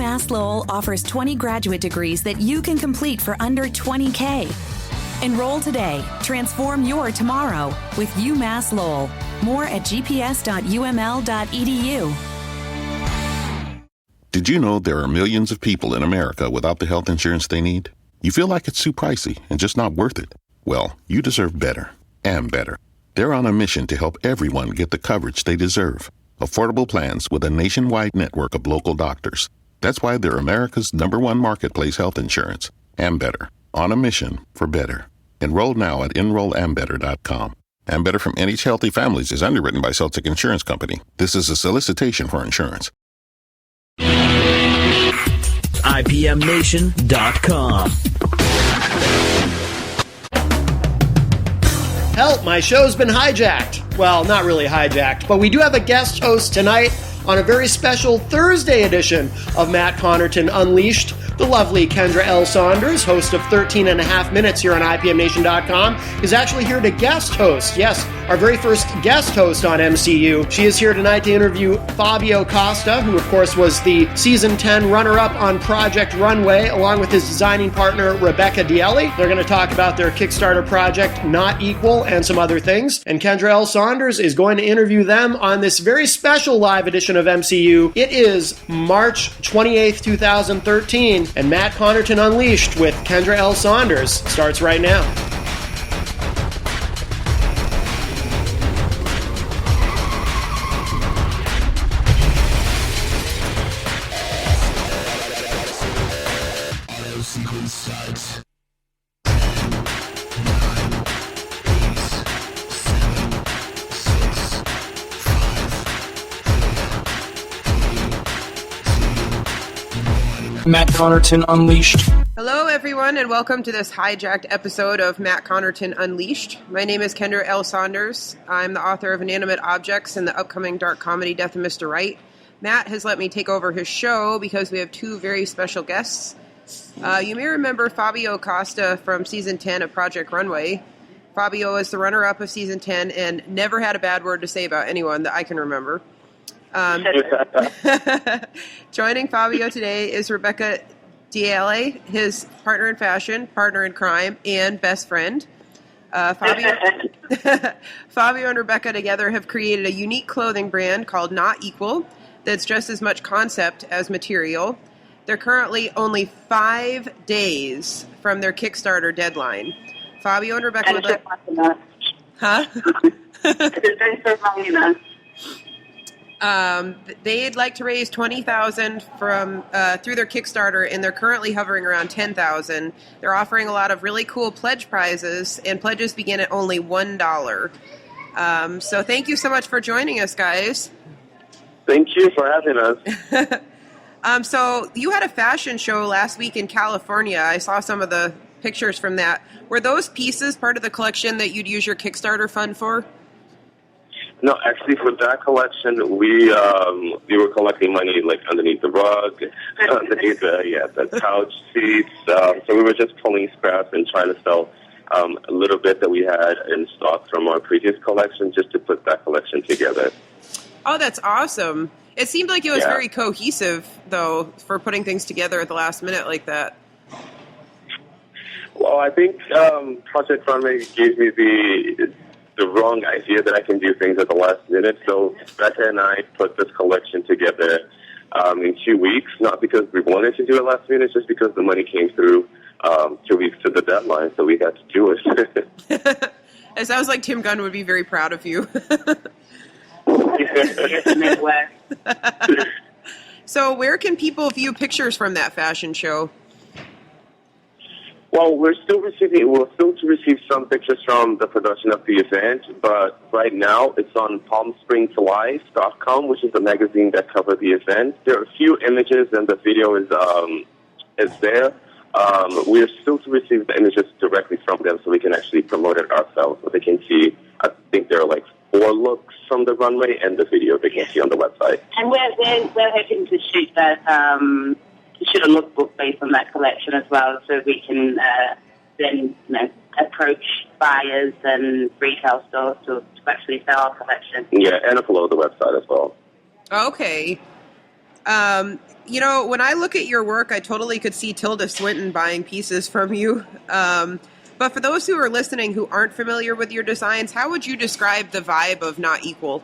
UMass Lowell offers 20 graduate degrees that you can complete for under $20K. Enroll today. Transform your tomorrow with UMass Lowell. More at gps.uml.edu. Did you know there are millions of people in America without the health insurance they need? You feel like it's too pricey and just not worth it? Well, you deserve better and better. They're on a mission to help everyone get the coverage they deserve. Affordable plans with a nationwide network of local doctors. That's why they're America's #1 marketplace health insurance. Ambetter, on a mission for better. Enroll now at enrollambetter.com. Ambetter from NH Healthy Families is underwritten by Celtic Insurance Company. This is a solicitation for insurance. IPMNation.com. Help, my show's been hijacked. Well, not really hijacked, but we do have a guest host tonight on a very special Thursday edition of Matt Connarton Unleashed. The lovely Kendra L. Saunders, host of 13 and a half Minutes here on IPMNation.com, is actually here to guest host. Yes, our very first guest host on MCU. She is here tonight to interview Fabio Costa, who of course was the Season 10 runner-up on Project Runway, along with his designing partner, Rebecca Dielli. They're going to talk about their Kickstarter project, Not Equal, and some other things. And Kendra L. Saunders is going to interview them on this very special live edition of MCU. It is March 28th, 2013. And Matt Connarton Unleashed with Kendra L. Saunders starts right now. Auto sequence starts. Matt Connarton Unleashed. Hello, everyone, and welcome to this hijacked episode of Matt Connarton Unleashed. My name is Kendra L. Saunders. I'm the author of Inanimate Objects and the upcoming dark comedy Death of Mr. Right. Matt has let me take over his show because we have two very special guests. You may remember Fabio Costa from Season 10 of Project Runway. Fabio is the runner-up of Season 10 and never had a bad word to say about anyone that I can remember. Joining Fabio today is Rebecca Dielli, his partner in fashion, partner in crime, and best friend. Fabio and Rebecca together have created a unique clothing brand called Not Equal that's just as much concept as material. They're currently only 5 days from their Kickstarter deadline. Fabio and Rebecca would like... Huh? Thanks for having us. They'd like to raise $20,000 from through their Kickstarter, and they're currently hovering around $10,000. They're offering a lot of really cool pledge prizes, and pledges begin at only $1. So thank you so much for joining us, guys. Thank you for having us. So you had a fashion show last week in California. I saw some of the pictures from that. Were those pieces part of the collection that you'd use your Kickstarter fund for? No, actually, for that collection, we were collecting money like underneath the rug, underneath the couch seats. So we were just pulling scraps and trying to sell a little bit that we had in stock from our previous collection, just to put that collection together. Oh, that's awesome! It seemed like it was very cohesive, though, for putting things together at the last minute like that. Well, I think Project Runway gave me the wrong idea that I can do things at the last minute. So Becca and I put this collection together in 2 weeks, not because we wanted to do it last minute, just because the money came through 2 weeks to the deadline, so we had to do it. It sounds like Tim Gunn would be very proud of you. So where can people view pictures from that fashion show? Well, we're still to receive some pictures from the production of the event, but right now it's on PalmSpringsLive.com, which is the magazine that covered the event. There are a few images, and the video is there. We're still to receive the images directly from them, so we can actually promote it ourselves. So they can see. I think there are like 4 looks from the runway, and the video they can see on the website. And we're hoping to shoot that. Shoot a lookbook based on that collection as well, so we can then approach buyers and retail stores to actually sell our collection. Yeah, and upload the website as well. Okay. You know, when I look at your work, I totally could see Tilda Swinton buying pieces from you. But for those who are listening who aren't familiar with your designs, how would you describe the vibe of Not Equal?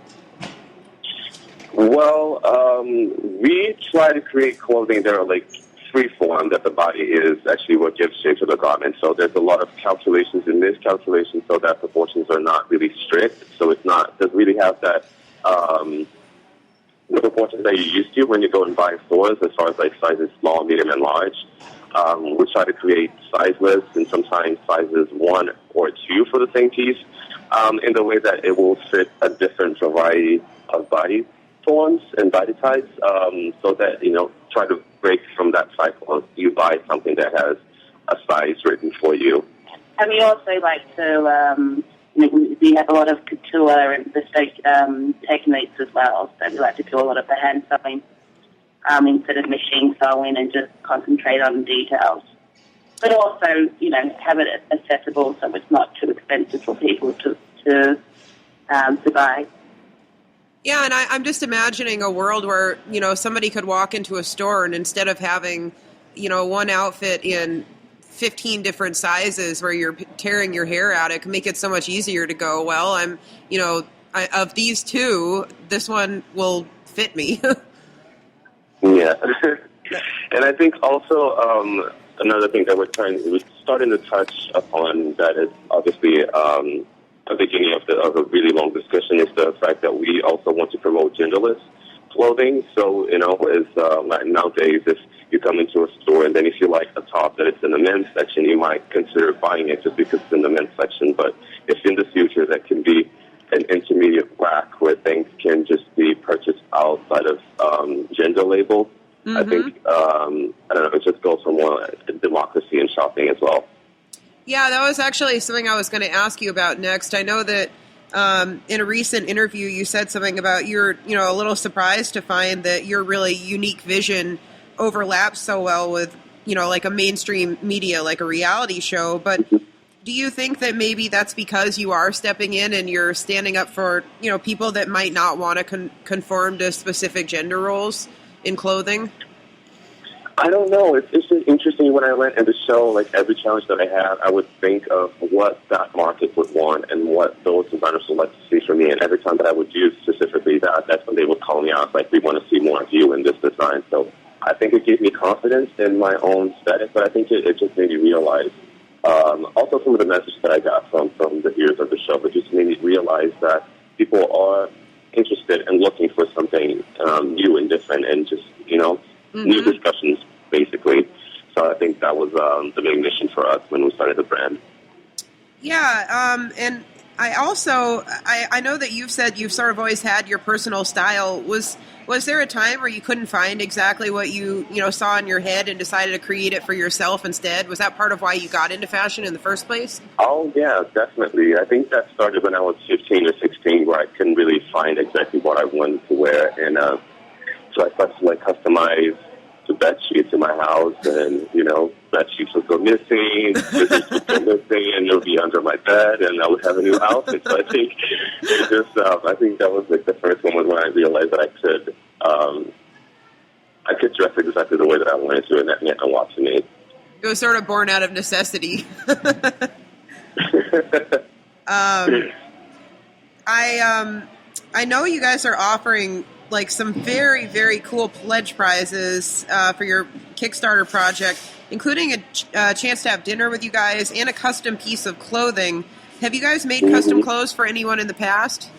Well, we try to create clothing that are like free form, that the body is actually what gives shape to the garment. So there's a lot of calculations and miscalculations so that proportions are not really strict. So it doesn't really have that the proportions that you used to when you go and buy in stores as far as like sizes small, medium, and large. We try to create size lists and sometimes sizes 1 or 2 for the same piece in the way that it will fit a different variety of body forms and body types so that, try to break from that cycle of you buy something that has a size written for you. And we also like to, we have a lot of couture and bespoke techniques as well, so we like to do a lot of the hand sewing instead of machine sewing and just concentrate on details. But also, have it accessible so it's not too expensive for people to buy. Yeah, and I'm just imagining a world where, somebody could walk into a store and instead of having, one outfit in 15 different sizes where you're tearing your hair out, it can make it so much easier to go, well, of these two, this one will fit me. Yeah. And I think also another thing that we're starting to touch upon that is obviously a beginning of a really long discussion is the fact that we also want to promote genderless clothing. So, nowadays, if you come into a store and then if you like a top that it's in the men's section, you might consider buying it just because it's in the men's section. But if in the future that can be an intermediate rack where things can just be purchased outside of gender labels, I think, it just goes for more democracy in shopping as well. Yeah, that was actually something I was going to ask you about next. I know that in a recent interview you said something about you're, a little surprised to find that your really unique vision overlaps so well with, like a mainstream media, like a reality show. But do you think that maybe that's because you are stepping in and you're standing up for, people that might not want to conform to specific gender roles in clothing? I don't know. It's just interesting when I went in the show, like every challenge that I had, I would think of what that market would want and what those designers would like to see from me. And every time that I would do specifically that's when they would call me out, like, we want to see more of you in this design. So I think it gave me confidence in my own aesthetic, but I think it just made me realize, also some of the messages that I got from the viewers of the show, but just made me realize that people are interested in looking for something new and different and just, new discussions, basically. So I think that was the main mission for us when we started the brand. Yeah, and I also, I know that you've said you've sort of always had your personal style. Was there a time where you couldn't find exactly what you saw in your head and decided to create it for yourself instead? Was that part of why you got into fashion in the first place? Oh, yeah, definitely. I think that started when I was 15 or 16, where I couldn't really find exactly what I wanted to wear. And so I started to, customize the bed sheets in my house, and, bed sheets would go missing, scissors would go missing, and it would be under my bed, and I would have a new outfit. So I think I think that was, the first moment when I realized that I could dress exactly the way that I wanted to, and that meant a lot to me. It was sort of born out of necessity. I know you guys are offering some very, very cool pledge prizes for your Kickstarter project, including a chance to have dinner with you guys and a custom piece of clothing. Have you guys made custom clothes for anyone in the past?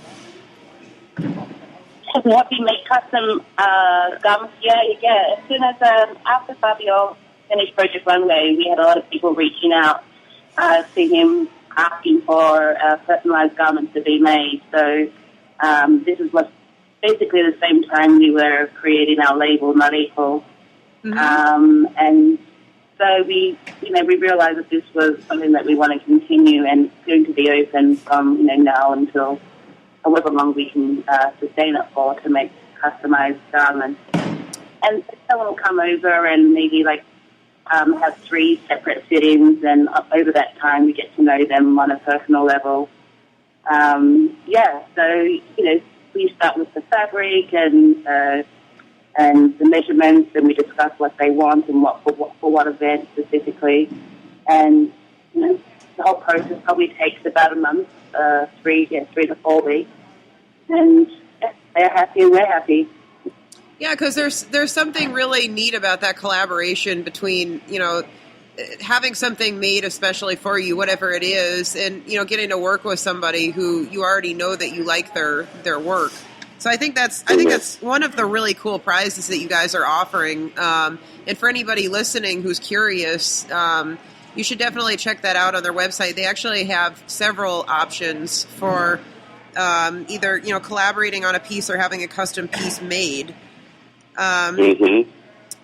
Have not been made custom garments yet. Yeah, as soon as after Fabio finished Project Runway, we had a lot of people reaching out to him asking for personalized garments to be made. So this is basically the same time we were creating our label, Not Equal. And so we realized that this was something that we want to continue, and it's going to be open from, now until however long we can sustain it for to make customized garments. And someone will come over and maybe have 3 separate sittings, and over that time we get to know them on a personal level. So, we start with the fabric and and the measurements, and we discuss what they want and for what event specifically. And the whole process probably takes about a month, 3 to 4 weeks. And they're happy and we're happy. Yeah, because there's something really neat about that collaboration between, having something made especially for you, whatever it is, and, getting to work with somebody who you already know that you like their work. So I think that's one of the really cool prizes that you guys are offering. And for anybody listening who's curious, you should definitely check that out on their website. They actually have several options for either collaborating on a piece or having a custom piece made.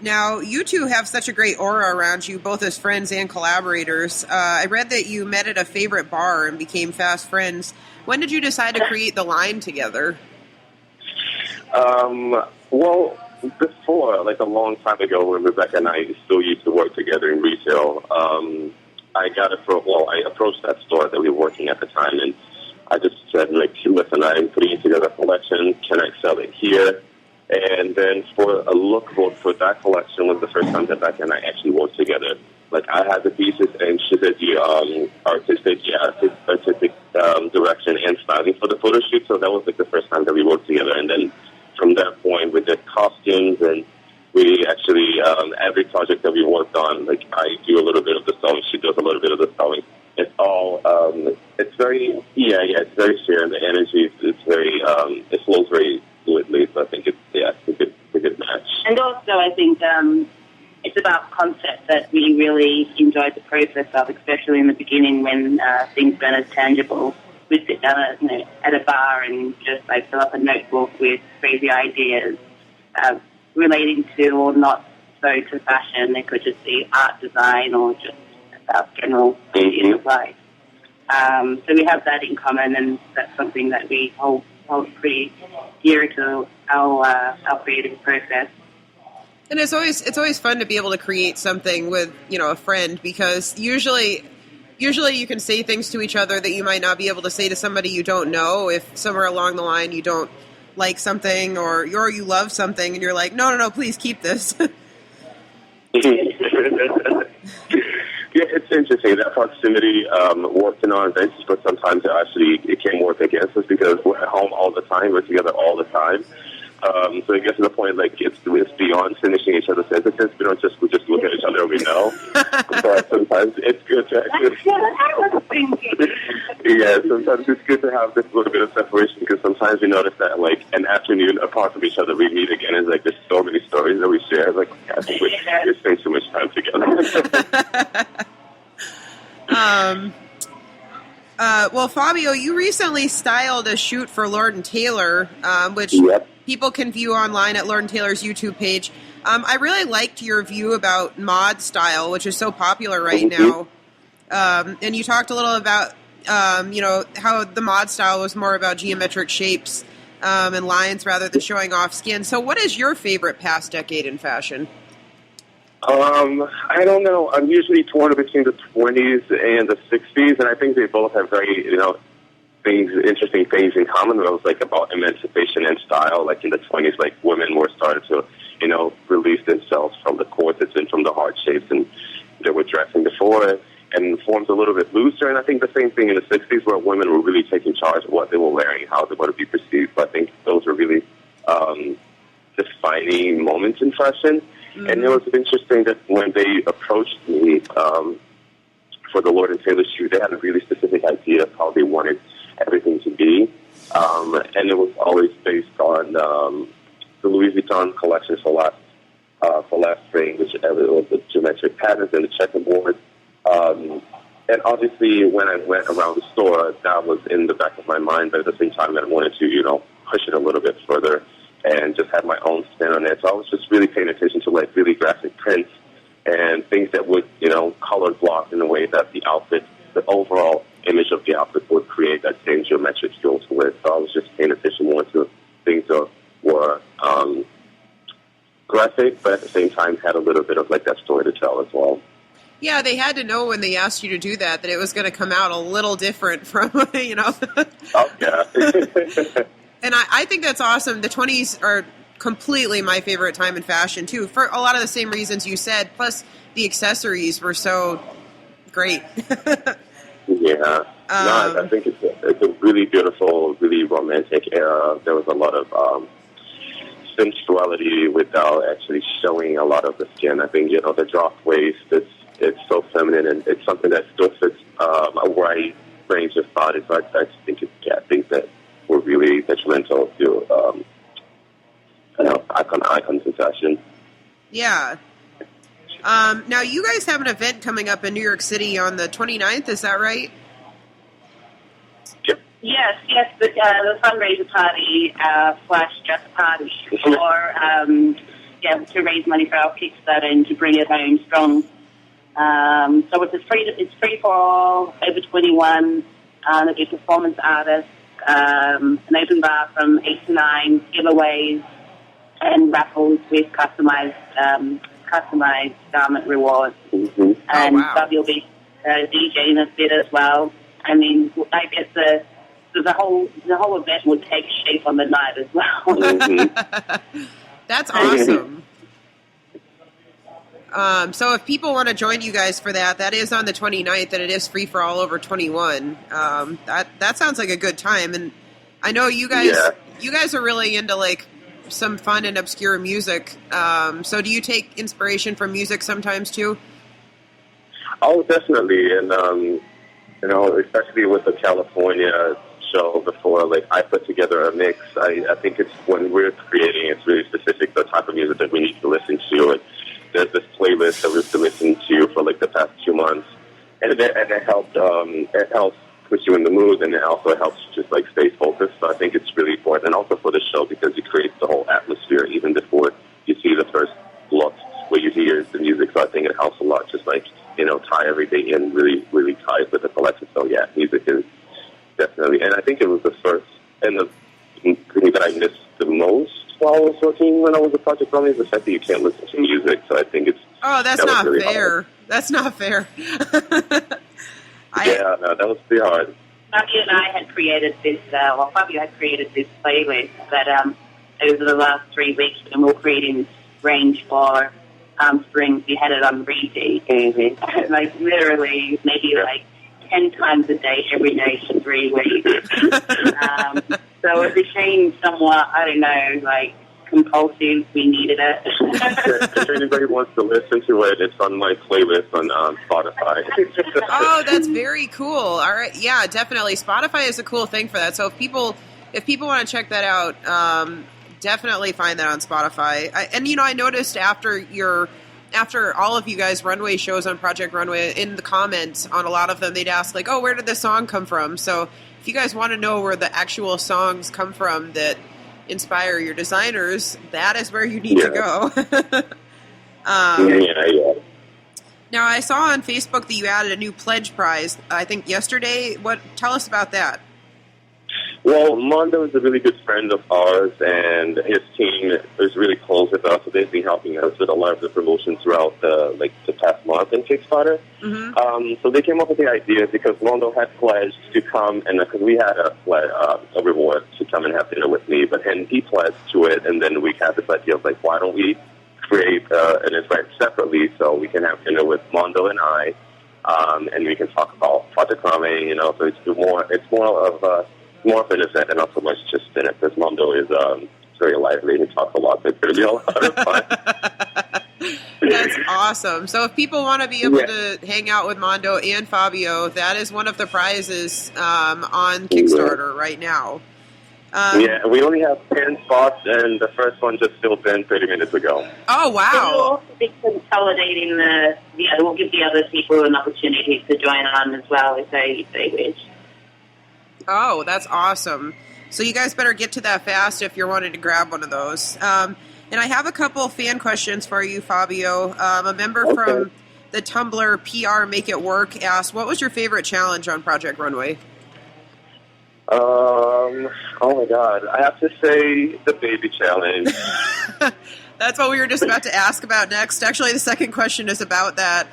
Now, you two have such a great aura around you, both as friends and collaborators. I read that you met at a favorite bar and became fast friends. When did you decide to create the line together? Well, before, like a long time ago, when Rebecca and I still used to work together in retail, I approached that store that we were working at the time, and I just said, listen, I'm putting together a collection. Can I sell it here? And then for a lookbook for that collection was the first time that Rebecca and I actually worked together. Like, I had the pieces, and she did the artistic direction and styling for the photo shoot. So that was like the first time that we worked together. And then from that point, we did costumes, and we actually every project that we worked on, like, I do a little bit of the sewing, she does a little bit of the sewing. It's all it's very it's very shared. The energy is very it flows very fluidly. So I think it's a good match. And also, I think it's about concept that we really enjoyed the process of, especially in the beginning when things weren't as tangible. We'd sit down at a bar and just fill up a notebook with crazy ideas relating to or not so to fashion. It could just be art, design, or just about general ideas of life. So we have that in common, and that's something that we hold pretty dear to our creative process. And it's always fun to be able to create something with a friend, because usually you can say things to each other that you might not be able to say to somebody you don't know if somewhere along the line you don't like something or you love something and you're like, no, please keep this. Yeah, it's interesting. That proximity worked in our advantage, but sometimes it can work against us because we're at home all the time. We're together all the time. So it gets to the point it's beyond finishing each other's sentences. We just look at each other and we know. But sometimes it's good to sometimes it's good to have this little bit of separation, because sometimes we notice that an afternoon apart from each other we meet again and there's so many stories that we share. I think we spend too much time together. Well, Fabio, you recently styled a shoot for Lord & Taylor, which people can view online at Lord & Taylor's YouTube page. I really liked your view about mod style, which is so popular right now. And you talked a little about, how the mod style was more about geometric shapes and lines rather than showing off skin. So what is your favorite past decade in fashion? I don't know. I'm usually torn between the 20s and the 60s, and I think they both have very, interesting things in common. It was about emancipation and style. In the 20s, women were started to, release themselves from the corsets and from the hard shapes, and they were dressing before, and forms a little bit looser. And I think the same thing in the 60s, where women were really taking charge of what they were wearing, how they were to be perceived. But I think those were really defining moments in fashion. Mm-hmm. And it was interesting that when they approached me for the Lord & Taylor shoot, they had a really specific idea of how they wanted everything to be. And it was always based on the Louis Vuitton collection for last spring, which was the geometric patterns and the checkerboard. And obviously, when I went around the store, that was in the back of my mind, but at the same time, I wanted to, push it a little bit further and just have my own spin on it. So I was just really paying attention to really graphic prints and things that would, color block in a way that the outfit, the overall image of the outfit would create that same geometric feel to it. So I was just paying attention more to things that were graphic, but at the same time had a little bit of that story to tell as well. Yeah, they had to know when they asked you to do that it was going to come out a little different from, Oh, yeah. And I think that's awesome. The 20s are completely my favorite time in fashion too, for a lot of the same reasons you said. Plus, the accessories were so great. Yeah. No, I think it's a really beautiful, really romantic era. There was a lot of sensuality without actually showing a lot of the skin. I think, the drop waist, it's so feminine, and it's something that still fits a wide range of bodies. So I think things that were really detrimental to icons in fashion. Yeah. Now, you guys have an event coming up in New York City on the 29th, is that right? Yep. Yes, the fundraiser party / dress party for to raise money for our Kickstarter and to bring it home strong. So it's free for all over 21. There'll be performance artists, an open bar from 8 to 9, giveaways, and raffles with customized garment rewards. Mm-hmm. And wow. Fabio will be DJing a bit as well. I mean, I guess the whole event would take shape on the night as well. Mm-hmm. That's awesome. So if people want to join you guys for that is on the 29th, and it is free for all over 21. That sounds like a good time, and I know you guys. Yeah. You guys are really into like some fun and obscure music. So do you take inspiration from music sometimes too? Oh, definitely, and especially with the California show before, like I put together a mix. I think it's when we're creating, it's really specific the type of music that we need to listen to. And there's this playlist that we've been listening to for like the past 2 months, and it helps put you in the mood, and it also helps just like stay focused. So I think it's really important, and also for the show because it creates the whole atmosphere even before you see the first look what you hear is the music. So I think it helps a lot, just like tie everything in really, really tight with the collection. So yeah, music is definitely, and I think it was the first and the thing that I missed the most while I was working when I was a project runner is the fact that you can't listen to music. So I think it's that's not really fair. Hard. That's not fair. That was pretty hard. Fabio and I had created this. Fabio had created this playlist that over the last 3 weeks, and we're creating this range for spring. We had it on repeat, like literally maybe like 10 times a day, every day for 3 weeks. So it became somewhat, I don't know, like compulsive. We needed it. If anybody wants to listen to it, it's on my playlist on Spotify. Oh, that's very cool. All right, yeah, definitely. Spotify is a cool thing for that. So if people want to check that out, definitely find that on Spotify. I noticed after all of you guys' runway shows on Project Runway, in the comments on a lot of them, they'd ask like, "Oh, where did this song come from?" So if you guys want to know where the actual songs come from that inspire your designers, that is where you need to go. Now, I saw on Facebook that you added a new pledge prize, I think yesterday. Tell us about that. Well, Mondo is a really good friend of ours, and his team is really close with us. So they've been helping us with a lot of the promotions throughout the past month in Kickstarter. Mm-hmm. So they came up with the idea because Mondo had pledged to come, and because we had a reward to come and have dinner with me, but then he pledged to it, and then we had this idea of like, why don't we create an event separately so we can have dinner with Mondo and I, and we can talk about Project Runway. So it's more of an event and not so much just dinner, because Mondo is very lively and he talks a lot. So it's going to be a lot of fun. That's awesome. So if people want to be able to hang out with Mondo and Fabio, that is one of the prizes on Kickstarter right now. We only have 10 spots, and the first one just filled in 30 minutes ago. Oh, wow. So we'll also be consolidating we'll give the other people an opportunity to join on as well if they wish. Oh, that's awesome. So you guys better get to that fast if you're wanting to grab one of those. And I have a couple of fan questions for you, Fabio. A member from the Tumblr PR Make It Work asked, what was your favorite challenge on Project Runway? Oh my God. I have to say the baby challenge. That's what we were just about to ask about next. Actually, the second question is about that.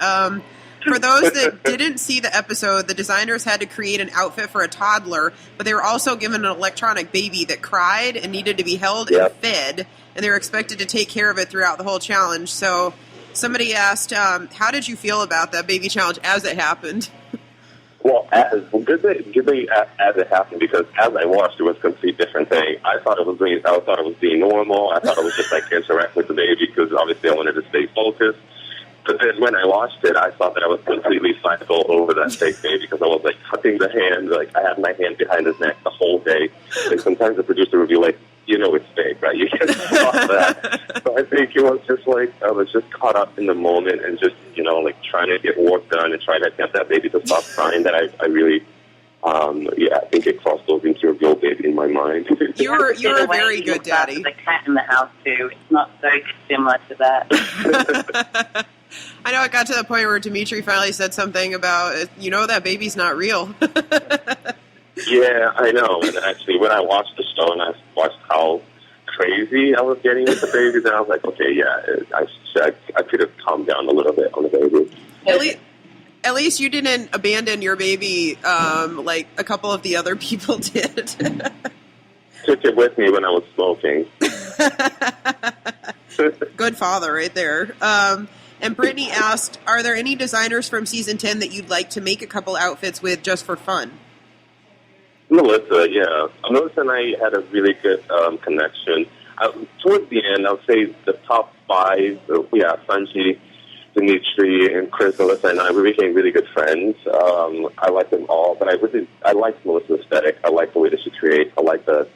for those that didn't see the episode, the designers had to create an outfit for a toddler, but they were also given an electronic baby that cried and needed to be held and fed, and they were expected to take care of it throughout the whole challenge. So somebody asked, how did you feel about that baby challenge as it happened? Well, good thing as it happened, because as I watched, it was a complete different thing. I thought it was being normal. I thought it was just like interact with the baby, because obviously I wanted to stay focused. But then when I watched it, I thought that I was completely psycho over that fake baby, because I was like cutting the hand, like I had my hand behind his neck the whole day. And sometimes the producer would be like, you know it's fake, right? You can't stop that. So I think it was just like, I was just caught up in the moment and just, like trying to get work done and trying to get that baby to stop crying, that I really, I think it crossed over into a real baby in my mind. You're a very good daddy. The cat in the house, too. It's not so similar to that. I know it got to the point where Dimitri finally said something about, that baby's not real. Yeah, I know. And actually, when I watched the show and I watched how crazy I was getting with the baby, then I was like, okay, I could have calmed down a little bit on the baby. At least you didn't abandon your baby like a couple of the other people did. Took it with me when I was smoking. Good father right there. And Brittany asked, are there any designers from season 10 that you'd like to make a couple outfits with just for fun? Melissa, yeah. Melissa and I had a really good connection. Towards the end, I would say the top 5, Sanji, Dimitri, and Chris, Melissa, and I, we became really good friends. I like them all, but I like Melissa's aesthetic. I like the way that she creates. I like that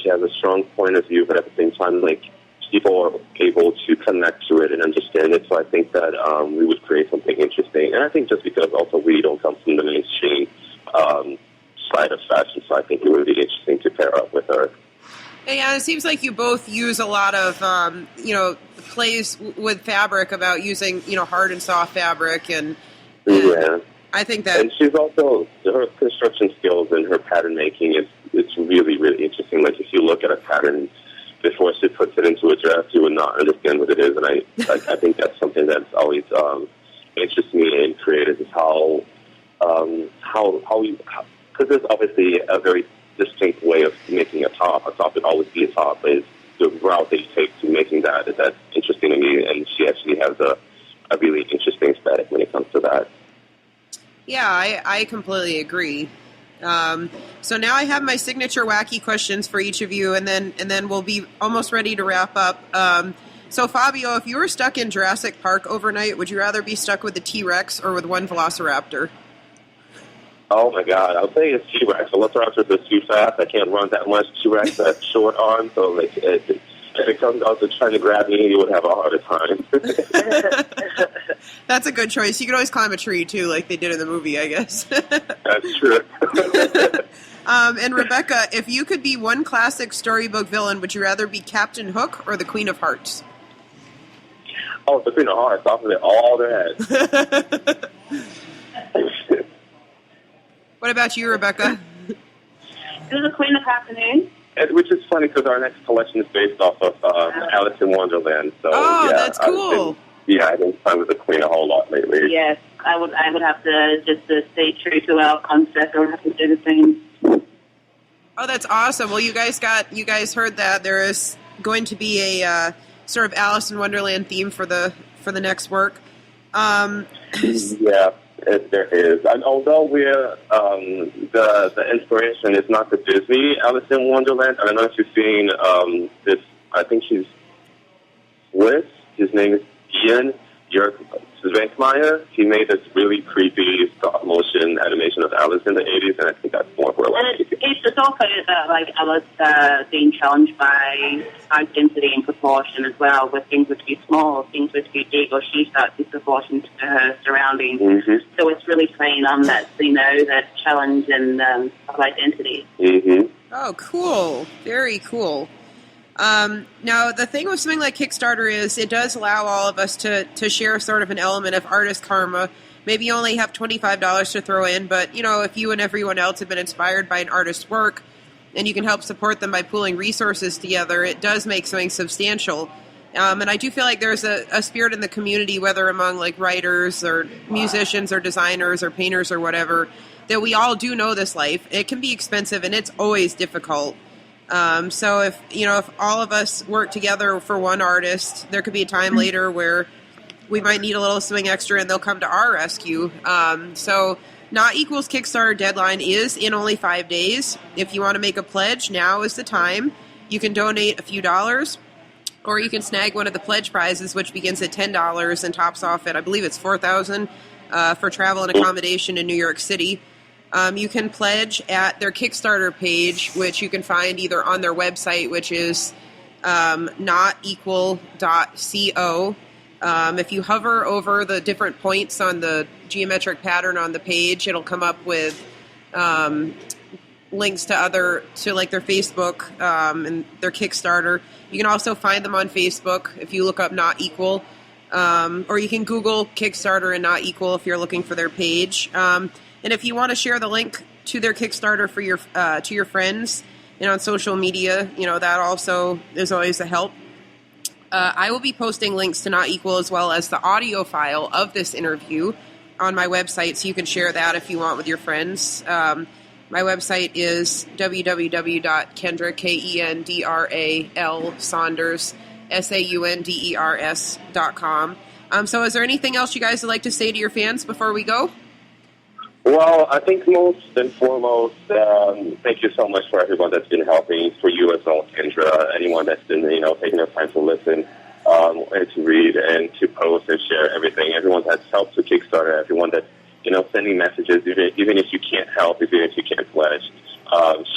she has a strong point of view, but at the same time, like, people are able to connect to it and understand it. So I think that we would create something interesting. And I think just because also we don't come from the mainstream side of fashion, so I think it would be interesting to pair up with her. Yeah, it seems like you both use a lot of, plays with fabric about using, hard and soft fabric, and I think that... And she's also, her construction skills and her pattern making, it's really, really interesting. Like, if you look at a pattern before she puts it into a dress, you would not understand what it is, and I think that's something that's always interests me in creators, is how because there's obviously a very distinct way of making a top. A top would always be a top, but it's the route that you take to making that's interesting to me, and she actually has a really interesting aesthetic when it comes to that. Yeah, I completely agree. So now I have my signature wacky questions for each of you, and then we'll be almost ready to wrap up. So Fabio, if you were stuck in Jurassic Park overnight, would you rather be stuck with the T-Rex or with one Velociraptor? Oh my God, I'll say it's T-Rex. Velociraptors are too fast. I can't run that much. T-Rex has short arms, so like if it comes out to trying to grab me, you would have a harder time. That's a good choice. You could always climb a tree too, like they did in the movie, I guess. That's true. And Rebecca, if you could be one classic storybook villain, would you rather be Captain Hook or the Queen of Hearts? Oh, the Queen of Hearts. Off of it, all their heads. What about you, Rebecca? This is the Queen of Afternoon. Which is funny because our next collection is based off of Alice in Wonderland. So, that's cool. I've been playing with the Queen a whole lot lately. Yes, I would have to just stay true to our concept. I would have to do the same. Oh, that's awesome. Well, you guys heard that. There is going to be a sort of Alice in Wonderland theme for the next work. Yeah. There is, and although we're the inspiration is not the Disney Alice in Wonderland. I don't know if you've seen this. I think she's Swiss. His name is Ian Zvenkmeyer. He made this really creepy stop motion animation of Alice in the 80s, and I think that's more where it's also like Alice being challenged by size density and proportion as well, where things would be small, things would be big, or she starts disproportionate to her surroundings. Mm-hmm. So it's really playing on that, that challenge and of identity. Mm-hmm. Oh, cool. Very cool. Now, the thing with something like Kickstarter is it does allow all of us to share sort of an element of artist karma. Maybe you only have $25 to throw in, but, if you and everyone else have been inspired by an artist's work and you can help support them by pooling resources together, it does make something substantial. And I do feel like there's a spirit in the community, whether among like writers or musicians or designers or painters or whatever, that we all do know this life. It can be expensive and it's always difficult. So if all of us work together for one artist, there could be a time later where we might need a little swing extra and they'll come to our rescue. So Not Equal's Kickstarter deadline is in only 5 days. If you want to make a pledge, now is the time. You can donate a few dollars, or you can snag one of the pledge prizes, which begins at $10 and tops off at, I believe it's $4,000 for travel and accommodation in New York City. You can pledge at their Kickstarter page, which you can find either on their website, which is notequal.co. If you hover over the different points on the geometric pattern on the page, it'll come up with links to like their Facebook and their Kickstarter. You can also find them on Facebook if you look up Not Equal, or you can Google Kickstarter and Not Equal if you're looking for their page. And if you want to share the link to their Kickstarter for your to your friends and on social media, that also is always a help. I will be posting links to Not Equal as well as the audio file of this interview on my website, so you can share that if you want with your friends. My website is www.kendra, Kendral Saunders, Saunders.com. So is there anything else you guys would like to say to your fans before we go? Well, I think most and foremost, thank you so much for everyone that's been helping, for you as well, Kendra, anyone that's been, taking their time to listen and to read and to post and share everything. Everyone that's helped to Kickstarter, everyone that's, sending messages, even if you can't help, even if you can't pledge.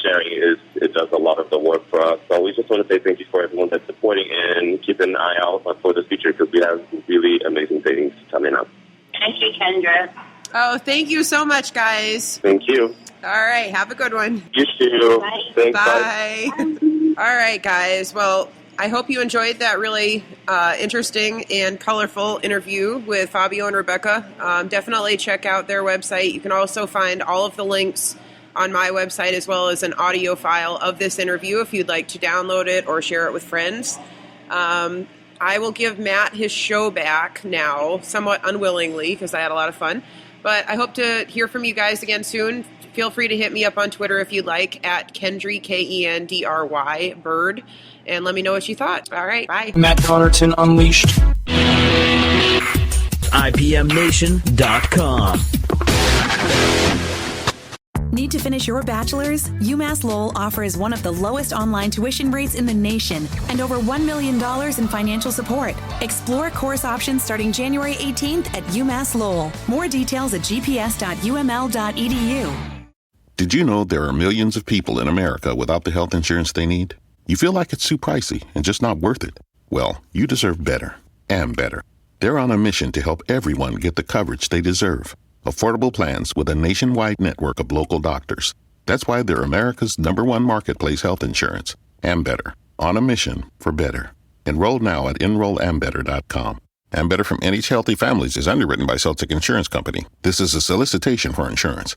Sharing it does a lot of the work for us. So we just want to say thank you for everyone that's supporting and keep an eye out for the future, because we have really amazing things coming up. Thank you, Kendra. Oh, thank you so much, guys. Thank you. All right, have a good one. You too. Bye. Thanks, Bye. All right, guys. Well, I hope you enjoyed that really interesting and colorful interview with Fabio and Rebecca. Definitely check out their website. You can also find all of the links on my website, as well as an audio file of this interview if you'd like to download it or share it with friends. I will give Matt his show back now, somewhat unwillingly, because I had a lot of fun. But I hope to hear from you guys again soon. Feel free to hit me up on Twitter if you'd like, at Kendry, Kendry, Bird, and let me know what you thought. All right, bye. Matt Connarton Unleashed. IPMNation.com. Need to finish your bachelor's? UMass Lowell offers one of the lowest online tuition rates in the nation and over $1 million in financial support. Explore course options starting January 18th at UMass Lowell. More details at gps.uml.edu. Did you know there are millions of people in America without the health insurance they need? You feel like it's too pricey and just not worth it? Well, you deserve better and better. They're on a mission to help everyone get the coverage they deserve. Affordable plans with a nationwide network of local doctors. That's why they're America's #1 marketplace health insurance. Ambetter, on a mission for better. Enroll now at enrollambetter.com. Ambetter from NH Healthy Families is underwritten by Celtic Insurance Company. This is a solicitation for insurance.